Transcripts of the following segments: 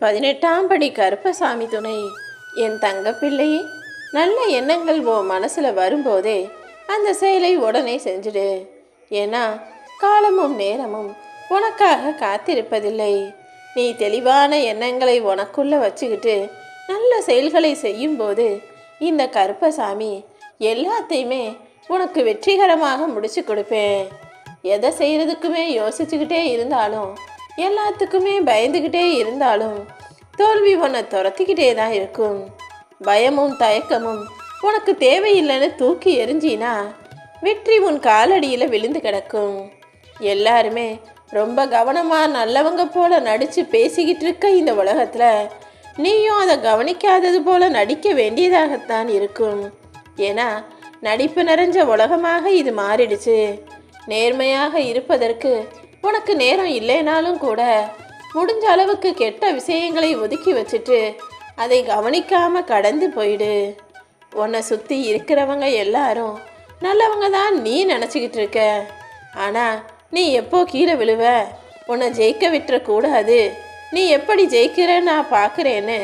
18ஆம் படி கருப்பசாமி துணை. என் தங்கப்பிள்ளையே, நல்ல எண்ணங்கள் ஓ மனசில் வரும்போதே அந்த செயலை உடனே செஞ்சுடு. ஏன்னா காலமும் நேரமும் உனக்காக காத்திருப்பதில்லை. நீ தெளிவான எண்ணங்களை உனக்குள்ளே வச்சுக்கிட்டு நல்ல செயல்களை செய்யும்போது இந்த கருப்பசாமி எல்லாத்தையுமே உனக்கு வெற்றிகரமாக முடிச்சு கொடுப்பேன். எதை செய்கிறதுக்குமே யோசிச்சுக்கிட்டே இருந்தாலும், எல்லாத்துக்குமே பயந்துக்கிட்டே இருந்தாலும் தோல்வி உன்னை துரத்திக்கிட்டே தான் இருக்கும். பயமும் தயக்கமும் உனக்கு தேவையில்லைன்னு தூக்கி எரிஞ்சினா வெற்றி உன் காலடியில் விழுந்து கிடக்கும். எல்லாருமே ரொம்ப கவனமாக நல்லவங்க போல நடித்து பேசிக்கிட்டு இருக்க இந்த உலகத்தில் நீயும் அதை கவனிக்காதது போல நடிக்க வேண்டியதாகத்தான் இருக்கும். ஏன்னா நடிப்பு நிறைஞ்ச உலகமாக இது மாறிடுச்சு. நேர்மையாக இருப்பதற்கு உனக்கு நேரம் இல்லைனாலும் கூட முடிஞ்ச அளவுக்கு கெட்ட விஷயங்களை ஒதுக்கி வச்சுட்டு அதை கவனிக்காம கடந்து போயிடு. உன்னை சுற்றி இருக்கிறவங்க எல்லாரும் நல்லவங்க தான் நீ நினச்சிக்கிட்டு இருக்க. ஆனால் நீ எப்போ கீழே விழுவ? உன்னை ஜெயிக்க விட்டுறக்கூடாது. நீ எப்படி ஜெயிக்கிற நான் பார்க்குறேன்னு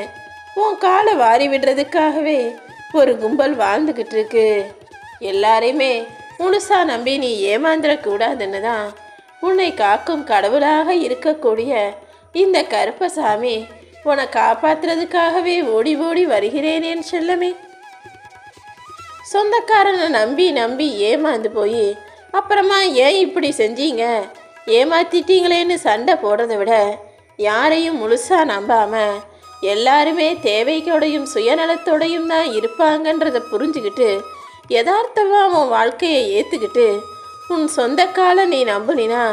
உன் காலை வாரி விடுறதுக்காகவே ஒரு கும்பல் வாழ்ந்துக்கிட்டு இருக்கு. எல்லாரையுமே முழுசா நம்பி நீ ஏமாந்துடக்கூடாதுன்னு தான் உன்னை காக்கும் கடவுளாக இருக்கக்கூடிய இந்த கருப்பசாமி உன்னை காப்பாற்றுறதுக்காகவே ஓடி ஓடி வருகிறேனேன்னு செல்லமே. சொந்தக்காரனை நம்பி நம்பி ஏமாந்து போய் அப்புறமா ஏன் இப்படி செஞ்சீங்க, ஏமாத்திட்டீங்களேன்னு சண்டை போடுறதை விட யாரையும் முழுசாக நம்பாமல் எல்லாருமே தேவைக்கோடையும் சுயநலத்தோடையும் தான் இருப்பாங்கன்றதை புரிஞ்சுக்கிட்டு யதார்த்தமாக உன் வாழ்க்கையை ஏற்றுக்கிட்டு உன் சொந்த காலை நீ நம்புனா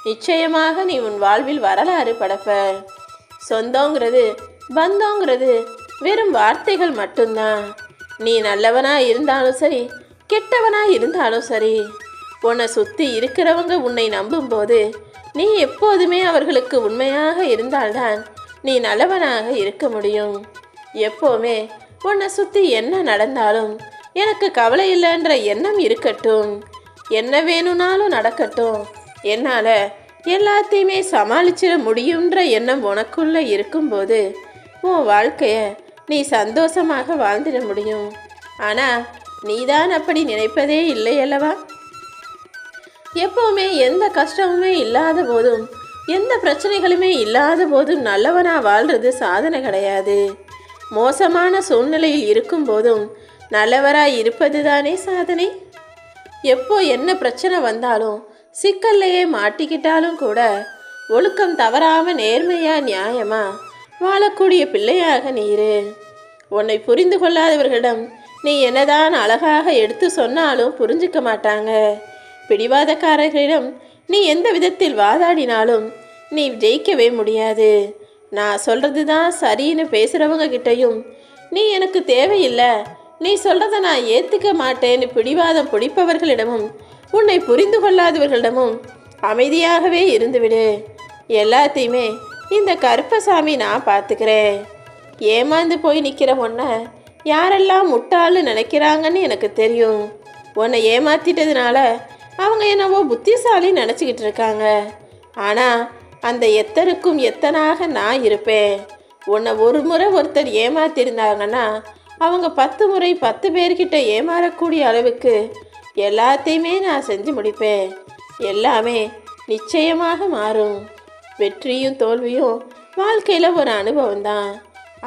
நிச்சயமாக நீ உன் வாழ்வில் வரலாறு படைப்ப. சொந்தங்கிறது பந்தங்கிறது வெறும் வார்த்தைகள் மட்டும்தான். நீ நல்லவனாக இருந்தாலும் சரி, கெட்டவனாக இருந்தாலும் சரி, உன்னை சுற்றி இருக்கிறவங்க உன்னை நம்பும்போது நீ எப்போதுமே அவர்களுக்கு உண்மையாக இருந்தால்தான் நீ நல்லவனாக இருக்க முடியும். எப்போவுமே உன்னை சுற்றி என்ன நடந்தாலும் எனக்கு கவலை இல்லைன்ற எண்ணம் இருக்கட்டும். என்ன வேணும்னாலும் நடக்கட்டும், என்னால் எல்லாத்தையுமே சமாளிச்சிட முடியுன்ற எண்ணம் உனக்குள்ளே இருக்கும்போது உன் வாழ்க்கையை நீ சந்தோஷமாக வாழ்ந்திட முடியும். ஆனால் நீதான் அப்படி நினைப்பதே இல்லை அல்லவா? எப்போவுமே எந்த கஷ்டமுமே இல்லாத போதும், எந்த பிரச்சனைகளுமே இல்லாத போதும் நல்லவனாக வாழ்கிறது சாதனை கிடையாது. மோசமான சூழ்நிலையில் இருக்கும் போதும் நல்லவராக இருப்பது தானே சாதனை. எப்போ என்ன பிரச்சனை வந்தாலும் சிக்கல்லையே மாட்டிக்கிட்டாலும் கூட ஒழுக்கம் தவறாமல் நேர்மையாக நியாயமாக வாழக்கூடிய பிள்ளையாக நீரு. உன்னை புரிந்து கொள்ளாதவர்களிடம் நீ என்னதான் அழகாக எடுத்து சொன்னாலும் புரிஞ்சிக்க மாட்டாங்க. பிடிவாதக்காரர்களிடம் நீ எந்த விதத்தில் வாதாடினாலும் நீ ஜெயிக்கவே முடியாது. நான் சொல்கிறது தான் சரின்னு பேசுகிறவங்க கிட்டையும் நீ எனக்கு தேவையில்லை, நீ சொல்கிறத நான் ஏற்றுக்க மாட்டேன்னு பிடிவாதம் பிடிப்பவர்களிடமும் உன்னை புரிந்து கொள்ளாதவர்களிடமும் அமைதியாகவே இருந்துவிடு. எல்லாத்தையுமே இந்த கருப்பசாமி நான் பார்த்துக்கிறேன். ஏமாந்து போய் நிற்கிற உன்னை யாரெல்லாம் முட்டாள்னு நினைக்கிறாங்கன்னு எனக்கு தெரியும். உன்னை ஏமாத்திட்டதுனால அவங்க என்னவோ புத்திசாலி நினச்சிக்கிட்டு இருக்காங்க. ஆனால் அந்த எத்தனுக்கும் எத்தனாக நான் இருப்பேன். உன்னை ஒரு முறை ஒருத்தர் ஏமாத்திருந்தாங்கன்னா அவங்க 10 முறை 10 பேர்கிட்ட ஏமாறக்கூடிய அளவுக்கு எல்லாத்தையுமே நான் செஞ்சு முடிப்பேன். எல்லாமே நிச்சயமாக மாறும். வெற்றியும் தோல்வியும் வாழ்க்கையில் ஒரு அனுபவம் தான்.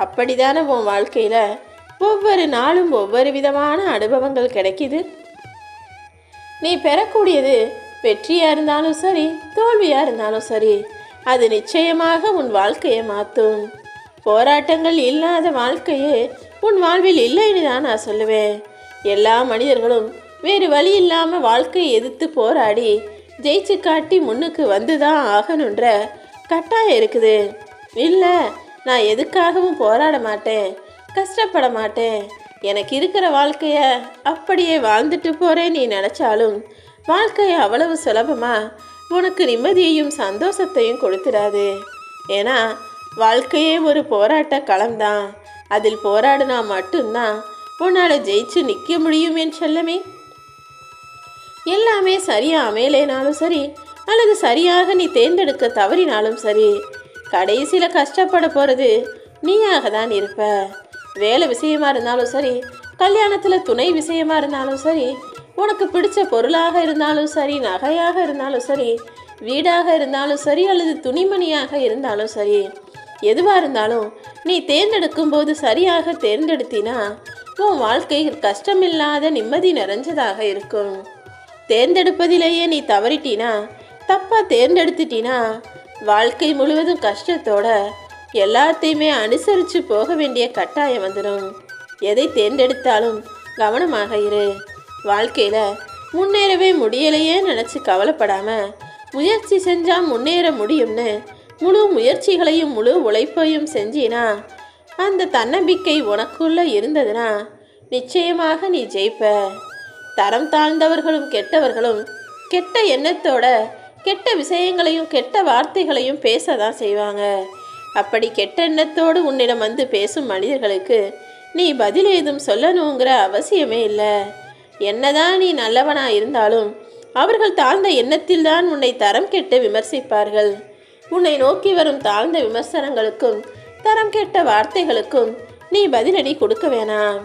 அப்படி தானே உன் வாழ்க்கையில் ஒவ்வொரு நாளும் ஒவ்வொரு விதமான அனுபவங்கள் கிடைக்கிது. நீ பெறக்கூடியது வெற்றியாக இருந்தாலும் சரி, தோல்வியாக இருந்தாலும் சரி, அது நிச்சயமாக உன் வாழ்க்கையை மாற்றும். போராட்டங்கள் இல்லாத வாழ்க்கையே உன் வாழ்வில் இல்லைன்னு தான் நான் சொல்லுவேன். எல்லா மனிதர்களும் வேறு வழி இல்லாமல் வாழ்க்கையை எதிர்த்து போராடி ஜெயிச்சு காட்டி முன்னுக்கு வந்து தான் ஆகணுன்ற கட்டாயம் இருக்குது. இல்லை, நான் எதுக்காகவும் போராட மாட்டேன், கஷ்டப்பட மாட்டேன், எனக்கு இருக்கிற வாழ்க்கையை அப்படியே வாழ்ந்துட்டு போகிறேன் நீ நினச்சாலும் வாழ்க்கையை அவ்வளவு சுலபமாக உனக்கு நிம்மதியையும் சந்தோஷத்தையும் கொடுத்துடாது. ஏன்னா வாழ்க்கையே ஒரு போராட்ட களம்தான். அதில் போராடினா மட்டும்தான் உன்னால் ஜெயிச்சு நிற்க முடியும் என் செல்லமே. எல்லாமே சரியாக அமையலேனாலும் சரி, அல்லது சரியாக நீ தேர்ந்தெடுக்க தவறினாலும் சரி, கடைசியில் கஷ்டப்பட போகிறது நீயாக தான் இருப்ப. வேலை விஷயமா இருந்தாலும் சரி, கல்யாணத்தில் துணை விஷயமா இருந்தாலும் சரி, உனக்கு பிடிச்ச பொருளாக இருந்தாலும் சரி, நகையாக இருந்தாலும் சரி, வீடாக இருந்தாலும் சரி, அல்லது துணிமணியாக இருந்தாலும் சரி, எதுவாக இருந்தாலும் நீ தேர்ந்தெடுக்கும் போது சரியாக தேர்ந்தெடுத்தினா உன் வாழ்க்கை கஷ்டமில்லாத நிம்மதி நிறைஞ்சதாக இருக்கும். தேர்ந்தெடுப்பதிலேயே நீ தவறிட்டினா, தப்பாக தேர்ந்தெடுத்துட்டினா வாழ்க்கை முழுவதும் கஷ்டத்தோட எல்லாத்தையுமே அனுசரித்து போக வேண்டிய கட்டாயம் வந்துடும். எதை தேர்ந்தெடுத்தாலும் கவனமாக இரு. வாழ்க்கையில் முன்னேறவே முடியலையே நினச்சி கவலைப்படாமல் முயற்சி செஞ்சால் முன்னேற முடியும்னு முழு முயற்சிகளையும் முழு உழைப்பையும் செஞ்சினா, அந்த தன்னம்பிக்கை உனக்குள்ளே இருந்ததுன்னா நிச்சயமாக நீ ஜெயிப்ப. தரம் தாழ்ந்தவர்களும் கெட்டவர்களும் கெட்ட எண்ணத்தோட கெட்ட விஷயங்களையும் கெட்ட வார்த்தைகளையும் பேச தான் செய்வாங்க. அப்படி கெட்ட எண்ணத்தோடு உன்னிடம் வந்து பேசும் மனிதர்களுக்கு நீ பதில் ஏதும் சொல்லணுங்கிற அவசியமே இல்லை. என்னதான் நீ நல்லவனாக இருந்தாலும் அவர்கள் தாழ்ந்த எண்ணத்தில்தான் உன்னை தரம் கெட்டு விமர்சிப்பார்கள். உன்னை நோக்கி வரும் தாழ்ந்த விமர்சனங்களுக்கும் தரம் கெட்ட வார்த்தைகளுக்கும் நீ பதிலடி கொடுக்க வேணாம்.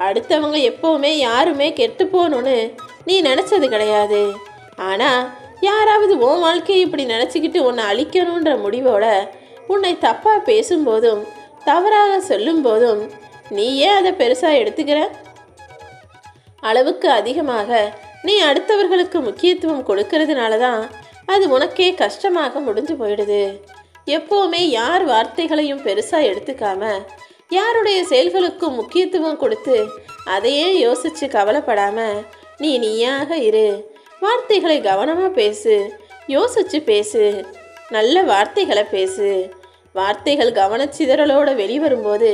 அடுத்தவங்க எப்போவுமே யாருமே கெட்டு போகணுன்னு நீ நினச்சது கிடையாது. ஆனால் யாராவது உன் வாழ்க்கையை இப்படி நினச்சிக்கிட்டு உன்னை அழிக்கணுன்ற முடிவோட உன்னை தப்பாக பேசும்போதும் தவறாக சொல்லும் போதும் நீ ஏன் அதை பெருசாக எடுத்துக்கிற? அளவுக்கு அதிகமாக நீ அடுத்தவர்களுக்கு முக்கியத்துவம் கொடுக்கறதுனால தான் அது உனக்கே கஷ்டமாக முடிஞ்சு போயிடுது. எப்போவுமே யார் வார்த்தைகளையும் பெருசாக எடுத்துக்காம யாருடைய செயல்களுக்கும் முக்கியத்துவம் கொடுத்து அதையே யோசித்து கவலைப்படாமல் நீயாக இரு. வார்த்தைகளை கவனமாக பேசு, யோசித்து பேசு, நல்ல வார்த்தைகளை பேசு. வார்த்தைகள் கவனச்சிதறலோடு வெளிவரும்போது,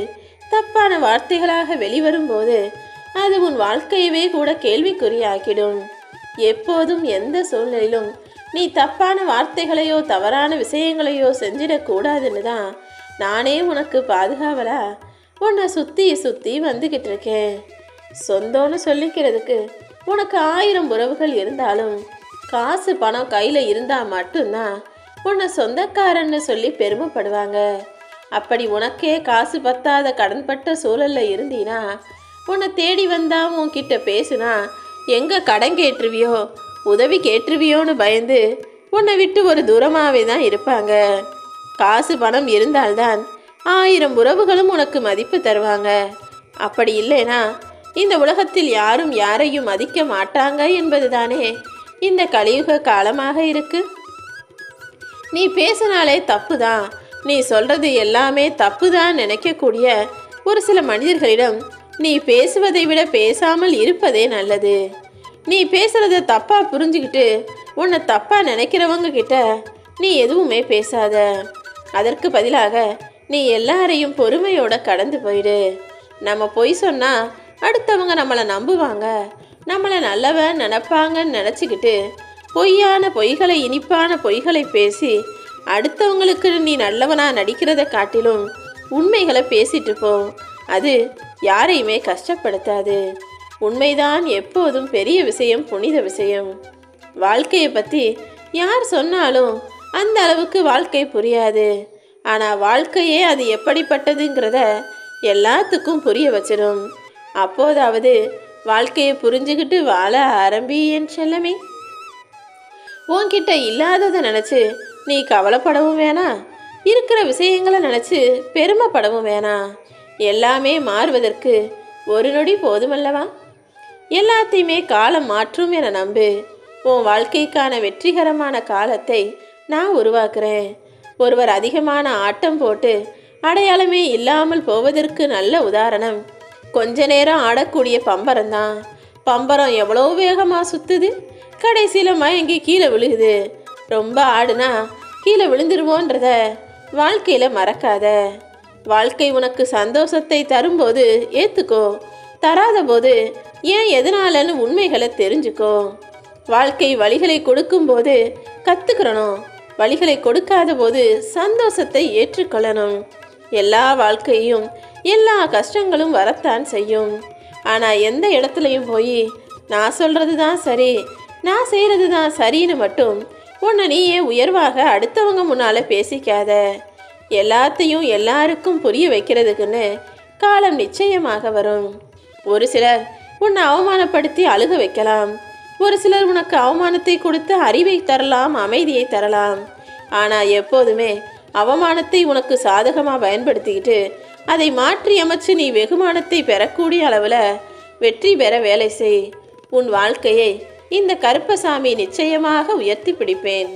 தப்பான வார்த்தைகளாக வெளிவரும்போது அது உன் வாழ்க்கையவே கூட கேள்விக்குறியாக்கிடும். எப்போதும் எந்த சூழ்நிலையிலும் நீ தப்பான வார்த்தைகளையோ தவறான விஷயங்களையோ செஞ்சிடக்கூடாதுன்னு தான் நானே உனக்கு பாதுகாவலா உன்னை சுற்றி வந்துக்கிட்டு இருக்கேன். சொந்தம்னு சொல்லிக்கிறதுக்கு உனக்கு 1000 உறவுகள் இருந்தாலும் காசு பணம் கையில் இருந்தால் மட்டும்தான் உன்னை சொந்தக்காரன்னு சொல்லி பெருமைப்படுவாங்க. அப்படி உனக்கே காசு பத்தாத கடன்பட்ட சூழலில் இருந்தீனா, உன்னை தேடி வந்தா உன்கிட்ட பேசுனா எங்கே கடன் கேட்டுருவியோ உதவி கேட்டுருவியோன்னு பயந்து உன்னை விட்டு ஒரு தூரமாகவே தான் இருப்பாங்க. காசு பணம் இருந்தால்தான் 1000 உறவுகளும் உனக்கு மதிப்பு தருவாங்க. அப்படி இல்லைனா இந்த உலகத்தில் யாரும் யாரையும் மதிக்க மாட்டாங்க என்பது தானே இந்த கலியுக காலமாக இருக்கு. நீ பேசினாலே தப்பு தான், நீ சொல்கிறது எல்லாமே தப்பு தான் நினைக்கக்கூடிய ஒரு சில மனிதர்களிடம் நீ பேசுவதை விட பேசாமல் இருப்பதே நல்லது. நீ பேசுகிறத தப்பாக புரிஞ்சுக்கிட்டு உன்னை தப்பாக நினைக்கிறவங்க கிட்ட நீ எதுவுமே பேசாத. அதற்கு பதிலாக நீ எல்லாரையும் பொறுமையோட கடந்து போயிடு. நம்ம பொய் சொன்னால் அடுத்தவங்க நம்மளை நம்புவாங்க, நம்மளை நல்லவன் நினைப்பாங்கன்னு நினச்சிக்கிட்டு பொய்யான பொய்களை இனிப்பான பொய்களை பேசி அடுத்தவங்களுக்கு நீ நல்லவனாக நடிக்கிறத காட்டிலும் உண்மைகளை பேசிட்டு போ. அது யாரையுமே கஷ்டப்படுத்தாது. உண்மைதான் எப்போதும் பெரிய விஷயம், புனித விஷயம். வாழ்க்கையை பற்றி யார் சொன்னாலும் அந்த அளவுக்கு வாழ்க்கை புரியாது. ஆனால் வாழ்க்கையே அது எப்படிப்பட்டதுங்கிறத எல்லாத்துக்கும் புரிய வச்சிடும். அப்போதாவது வாழ்க்கையை புரிஞ்சுக்கிட்டு வாழ ஆரம்பி என் செல்லமே. உன்கிட்ட இல்லாததை நினச்சி நீ கவலைப்படவும் வேணாம், இருக்கிற விஷயங்களை நினச்சி பெருமைப்படவும் வேணாம். எல்லாமே மாறுவதற்கு ஒரு நொடி போதுமல்லவா? எல்லாத்தையுமே காலம் மாற்றும் என நம்பு. உன் வாழ்க்கைக்கான வெற்றிகரமான காலத்தை நான் உருவாக்குறேன். ஒருவர் அதிகமான ஆட்டம் போட்டு அடையாளமே இல்லாமல் போவதற்கு நல்ல உதாரணம் கொஞ்ச நேரம் ஆடக்கூடிய பம்பரம் தான். பம்பரம் எவ்வளோ வேகமாக சுற்றுது, கடைசியில் மயங்கி கீழே விழுகுது. ரொம்ப ஆடுனா கீழே விழுந்துருவோன்றத வாழ்க்கையில் மறக்காத. வாழ்க்கை உனக்கு சந்தோஷத்தை தரும்போது ஏற்றுக்கோ, தராத போது ஏன் எதனாலன்னு உண்மைகளை தெரிஞ்சுக்கோ. வாழ்க்கை வழிகளை கொடுக்கும்போது கற்றுக்கிறணும், வழிகளை கொடுக்காத போது சந்தோஷத்தை ஏற்றுக்கொள்ளணும். எல்லா வாழ்க்கையும் எல்லா கஷ்டங்களும் வரத்தான் செய்யும். ஆனால் எந்த இடத்துலையும் போய் நான் சொல்கிறது தான் சரி, நான் செய்கிறது தான் சரின்னு மட்டும் உன்னை நீயே உயர்வாக அடுத்தவங்க முன்னால் பேசிக்காத. எல்லாத்தையும் எல்லாருக்கும் புரிய வைக்கிறதுக்குன்னு காலம் நிச்சயமாக வரும். ஒரு சிலர் உன்னை அவமானப்படுத்தி அழுக வைக்கலாம். ஒரு சிலர் உனக்கு அவமானத்தை கொடுத்து அறிவை தரலாம், அமைதியை தரலாம். ஆனால் எப்போதுமே அவமானத்தை உனக்கு சாதகமாக பயன்படுத்திக்கிட்டு அதை மாற்றி அமைச்சு நீ வெகுமானத்தை பெறக்கூடிய அளவில் வெற்றி பெற வேலை செய். உன் வாழ்க்கையை இந்த கருப்பசாமி நிச்சயமாக உயர்த்தி பிடிப்பேன்.